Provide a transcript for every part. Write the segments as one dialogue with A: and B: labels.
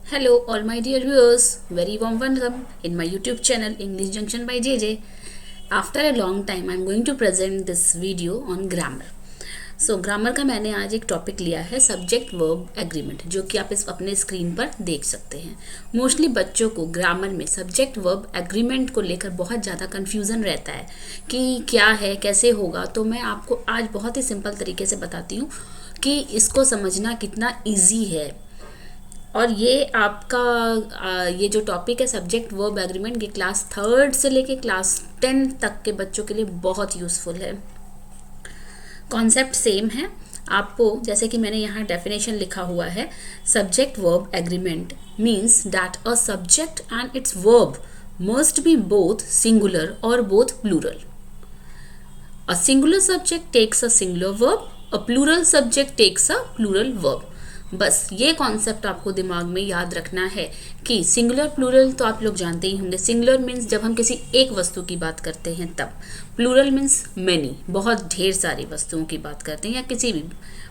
A: Hello, all my dear viewers. Very warm welcome in my YouTube channel English Junction by JJ. After a long time, I'm going to present this video on grammar. So, grammar का मैंने आज एक topic लिया है subject verb agreement, जो कि आप इस अपने स्क्रीन पर देख सकते हैं. मोस्टली बच्चों को ग्रामर में सब्जेक्ट वर्ब एग्रीमेंट को लेकर बहुत ज़्यादा कन्फ्यूज़न रहता है कि क्या है, कैसे होगा. तो मैं आपको आज बहुत ही सिंपल तरीके से बताती हूँ कि इसको समझना कितना ईजी है. और ये आपका ये जो टॉपिक है सब्जेक्ट वर्ब एग्रीमेंट, ये क्लास 3 से लेके क्लास 10 तक के बच्चों के लिए बहुत यूज़फुल है. कॉन्सेप्ट सेम है. आपको जैसे कि मैंने यहाँ डेफिनेशन लिखा हुआ है, subject verb agreement means that a subject and its verb must be both singular और both plural. A singular subject takes a singular verb, a plural subject takes a plural verb. बस ये concept आपको दिमाग में याद रखना है कि सिंगुलर प्लूरल तो आप लोग जानते ही होंगे. सिंगुलर मीन्स जब हम किसी एक वस्तु की बात करते हैं तब. प्लूरल मीन्स मैनी, बहुत ढेर सारी वस्तुओं की बात करते हैं, या किसी भी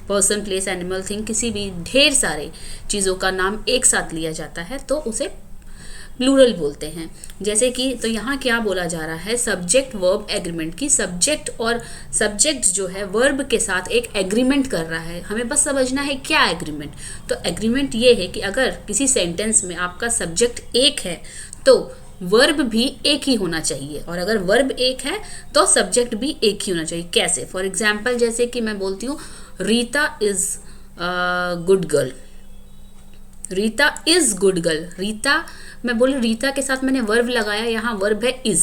A: पर्सन, प्लेस, एनिमल, थिंग, किसी भी ढेर सारे चीज़ों का नाम एक साथ लिया जाता है तो उसे प्लूरल बोलते हैं. जैसे कि तो यहाँ क्या बोला जा रहा है, सब्जेक्ट वर्ब एग्रीमेंट की सब्जेक्ट और सब्जेक्ट जो है वर्ब के साथ एक एग्रीमेंट कर रहा है. हमें बस समझना है क्या एग्रीमेंट. तो एग्रीमेंट ये है कि अगर किसी सेंटेंस में आपका सब्जेक्ट एक है तो वर्ब भी एक ही होना चाहिए, और अगर वर्ब एक है तो सब्जेक्ट भी एक ही होना चाहिए. कैसे? फॉर एग्जाम्पल, जैसे कि मैं बोलती हूँ Rita is good girl. Rita is good girl. Rita, मैं बोलूँ रीता के साथ मैंने वर्ब लगाया, यहाँ वर्ब है इज,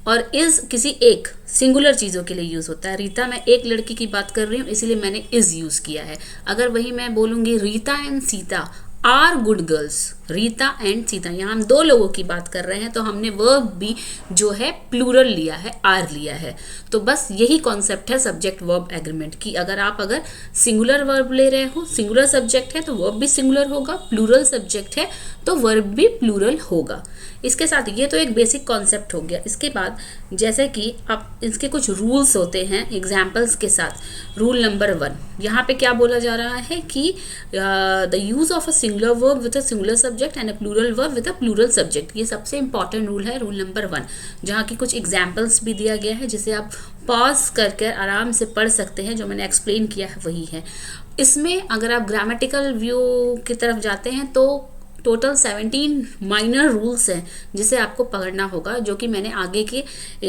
A: और इज किसी एक सिंगुलर चीज़ों के लिए यूज़ होता है. रीता, मैं एक लड़की की बात कर रही हूँ इसीलिए मैंने इज यूज़ किया है. अगर वही मैं बोलूँगी Rita and Sita are good girls, Rita and Sita, यहाँ हम दो लोगों की बात कर रहे हैं तो हमने वर्ब भी जो है प्लूरल लिया है, आर लिया है. तो बस यही कॉन्सेप्ट है सब्जेक्ट वर्ब एग्रीमेंट की. अगर सिंगुलर वर्ब ले रहे हो, सिंगुलर सब्जेक्ट है तो वर्ब भी सिंगुलर होगा, प्लूरल सब्जेक्ट है तो वर्ब भी प्लूरल होगा. इसके साथ ये तो एक बेसिक कॉन्सेप्ट हो गया. इसके बाद जैसे कि अब इसके कुछ रूल्स होते हैं एग्जाम्पल्स के साथ. रूल नंबर 1, यहाँ पे क्या बोला जा रहा है कि the use of a singular verb with a singular subject and a plural verb with a plural subject. ये सबसे इंपॉर्टेंट रूल है, रूल नंबर 1, जहाँ की कुछ एग्जाम्पल्स भी दिया गया है जिसे आप पॉज करके आराम से पढ़ सकते हैं. जो मैंने एक्सप्लेन किया है वही है. इसमें अगर आप ग्रामेटिकल व्यू की तरफ जाते हैं तो टोटल 17 माइनर रूल्स हैं जिसे आपको पढ़ना होगा, जो कि मैंने आगे के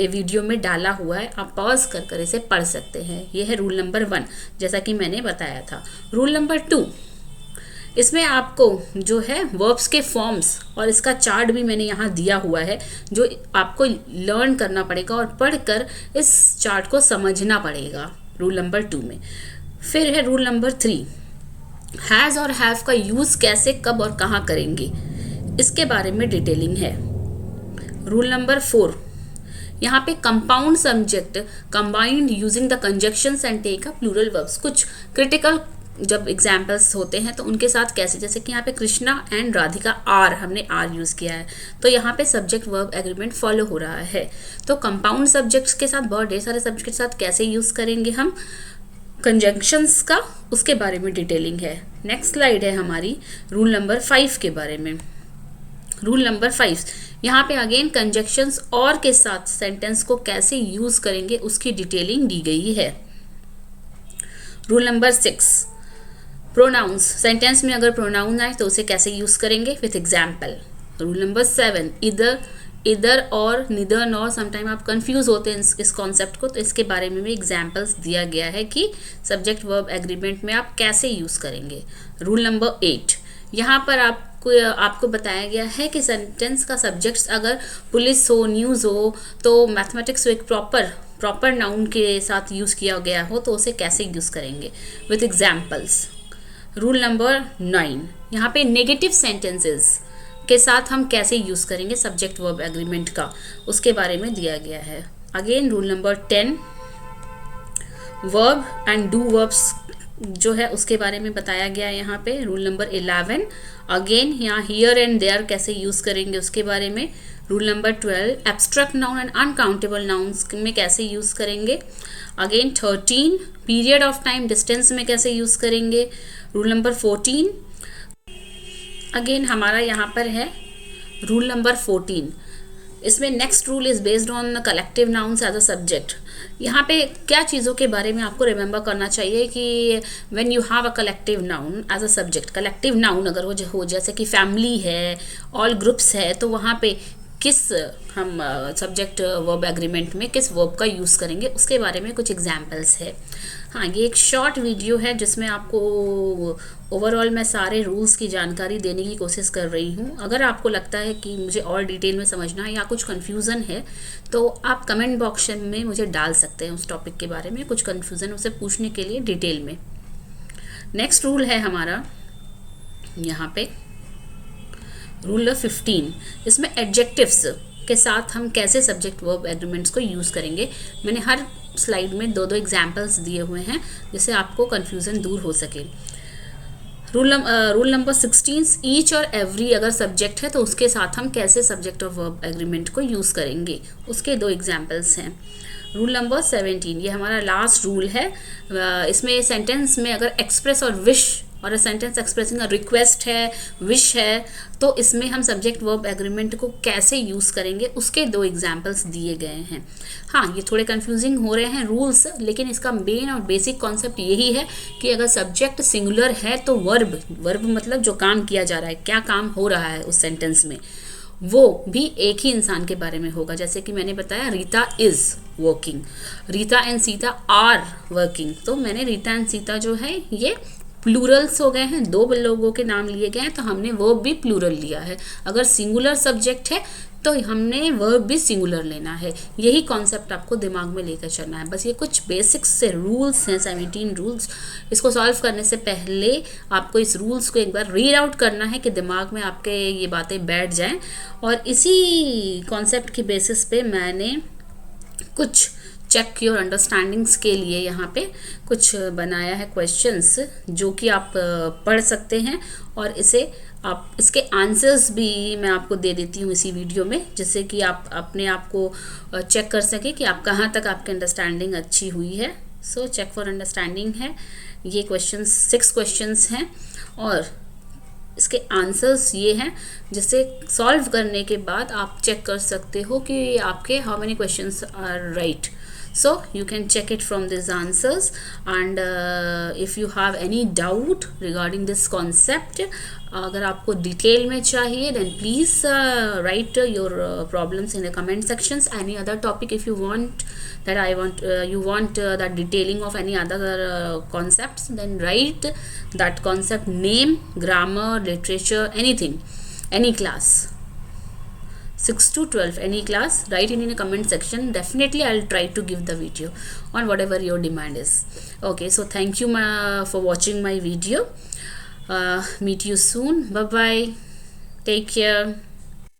A: वीडियो में डाला हुआ है. आप पॉज कर कर इसे पढ़ सकते हैं. यह है रूल नंबर 1, जैसा कि मैंने बताया था. रूल नंबर 2, इसमें आपको जो है वर्ब्स के फॉर्म्स और इसका चार्ट भी मैंने यहाँ दिया हुआ है, जो आपको लर्न करना पड़ेगा और पढ़कर इस चार्ट को समझना पड़ेगा रूल नंबर 2 में. फिर है रूल नंबर 3, हैज़ और हैव का यूज़ कैसे, कब और कहाँ करेंगे, इसके बारे में डिटेलिंग है. रूल नंबर 4, यहाँ पे compound subject combined using the conjunctions and take a plural verbs. कुछ क्रिटिकल जब एग्जाम्पल्स होते हैं तो उनके साथ कैसे, जैसे कि यहाँ पे कृष्णा एंड राधिका आर, हमने आर यूज़ किया है तो यहाँ पे सब्जेक्ट वर्ब एग्रीमेंट फॉलो हो रहा है. तो कंपाउंड सब्जेक्ट्स के साथ, बहुत ढेर सारे सब्जेक्ट के साथ कैसे यूज़ करेंगे हम कंजंक्शंस का, उसके बारे में डिटेलिंग है. नेक्स्ट स्लाइड है हमारी रूल नंबर 5 के बारे में. रूल नंबर 5, यहाँ पे अगेन कंजंक्शंस और के साथ सेंटेंस को कैसे यूज करेंगे उसकी डिटेलिंग दी गई है. रूल नंबर 6, प्रोनाउंस, सेंटेंस में अगर प्रोनाउन आए तो उसे कैसे यूज करेंगे विथ एग्जाम्पल. रूल नंबर 7, इधर और निदर नॉर, समटाइम आप कंफ्यूज होते हैं इस कॉन्सेप्ट को, तो इसके बारे में भी एग्जाम्पल्स दिया गया है कि सब्जेक्ट वर्ब एग्रीमेंट में आप कैसे यूज़ करेंगे. रूल नंबर 8, यहाँ पर आपको बताया गया है कि सेंटेंस का सब्जेक्ट्स अगर पुलिस हो, न्यूज़ हो, तो मैथमेटिक्स एक प्रॉपर नाउन के साथ यूज़ किया गया हो तो उसे कैसे यूज़ करेंगे विथ एग्जाम्पल्स. रूल नंबर 9, यहाँ पे नेगेटिव सेंटेंसेस के साथ हम कैसे यूज़ करेंगे सब्जेक्ट वर्ब एग्रीमेंट का, उसके बारे में दिया गया है. Again rule number 10, verb and do verbs जो है उसके बारे में बताया गया है यहाँ पे. रूल नंबर 11, अगेन यहाँ हियर एंड देयर कैसे यूज़ करेंगे उसके बारे में. Rule number 12, abstract noun and uncountable nouns में कैसे यूज़ करेंगे. Again 13, period of time distance में कैसे यूज़ करेंगे. रूल नंबर 14, अगेन हमारा यहाँ पर है रूल नंबर 14। इसमें next rule is based on collective nouns as a subject. यहाँ पे क्या चीज़ों के बारे में आपको रिमेंबर करना चाहिए कि when you have a collective noun as a subject, collective noun अगर हो जैसे कि फैमिली है, ऑल ग्रुप्स है, तो वहाँ पे किस हम सब्जेक्ट वर्ब एग्रीमेंट में किस वर्ब का यूज़ करेंगे उसके बारे में कुछ एग्जाम्पल्स है। हाँ, ये एक शॉर्ट वीडियो है जिसमें आपको ओवरऑल मैं सारे रूल्स की जानकारी देने की कोशिश कर रही हूँ। अगर आपको लगता है कि मुझे और डिटेल में समझना है या कुछ कन्फ्यूज़न है तो आप कमेंट बॉक्स में मुझे डाल सकते हैं उस टॉपिक के बारे में, कुछ कन्फ्यूज़न उसे पूछने के लिए डिटेल में। नेक्स्ट रूल है हमारा यहाँ पे रूल 15। इसमें एडजेक्टिव्स के साथ हम कैसे सब्जेक्ट वर्ब एग्रीमेंट्स को यूज़ करेंगे। मैंने हर स्लाइड में दो एग्जाम्पल्स दिए हुए हैं जिससे आपको कन्फ्यूज़न दूर हो सके। रूल नंबर 16, ईच और एवरी अगर सब्जेक्ट है तो उसके साथ हम कैसे सब्जेक्ट और वर्ब एग्रीमेंट को यूज़ करेंगे, उसके दो एग्जाम्पल्स हैं। रूल नंबर 17, ये हमारा लास्ट रूल है। इसमें सेंटेंस में अगर एक्सप्रेस और विश और सेंटेंस एक्सप्रेसिंग अ रिक्वेस्ट है, विश है, तो इसमें हम सब्जेक्ट वर्ब एग्रीमेंट को कैसे यूज़ करेंगे उसके दो एग्जाम्पल्स दिए गए हैं। हाँ, ये थोड़े कंफ्यूजिंग हो रहे हैं रूल्स, लेकिन इसका मेन और बेसिक कॉन्सेप्ट यही है कि अगर सब्जेक्ट सिंगुलर है तो वर्ब मतलब जो काम किया जा रहा है, क्या काम हो रहा है उस सेंटेंस में, वो भी एक ही इंसान के बारे में होगा। जैसे कि मैंने बताया Rita is working, Rita and Sita are working, तो मैंने रीता एंड सीता जो है ये प्लूरल्स हो गए हैं, दो लोगों के नाम लिए गए हैं, तो हमने वर्ब भी प्लूरल लिया है। अगर सिंगुलर सब्जेक्ट है तो हमने वर्ब भी सिंगुलर लेना है। यही कॉन्सेप्ट आपको दिमाग में लेकर चलना है। बस ये कुछ बेसिक्स से रूल्स हैं, 17 रूल्स। इसको सॉल्व करने से पहले आपको इस रूल्स को एक बार रीड आउट करना है कि दिमाग में आपके ये बातें बैठ जाएं। और इसी कॉन्सेप्ट की बेसिस पे मैंने कुछ चेक योर अंडरस्टैंडिंग्स के लिए यहाँ पे कुछ बनाया है क्वेश्चंस, जो कि आप पढ़ सकते हैं और इसके आंसर्स भी मैं आपको दे देती हूँ इसी वीडियो में, जिससे कि आप अपने आप को चेक कर सकें कि आप कहाँ तक आपकी अंडरस्टैंडिंग अच्छी हुई है। सो चेक फॉर अंडरस्टैंडिंग है ये क्वेश्चंस, 6 क्वेश्चंस हैं और इसके आंसर्स ये हैं, जिसे सॉल्व करने के बाद आप चेक कर सकते हो कि आपके how many questions are right. So you can check it from these answers, and if you have any doubt regarding this concept, अगर आपको डिटेल में चाहिए then please write your problems in the comment sections. Any other topic if you want that you want that detailing of any other concepts, then write that concept name, grammar, literature, anything, any class, 6 to 12, any class, write in a comment section. Definitely I'll try to give the video on whatever your demand is. Okay, so thank you for watching my video. Meet you soon. Bye bye, take care.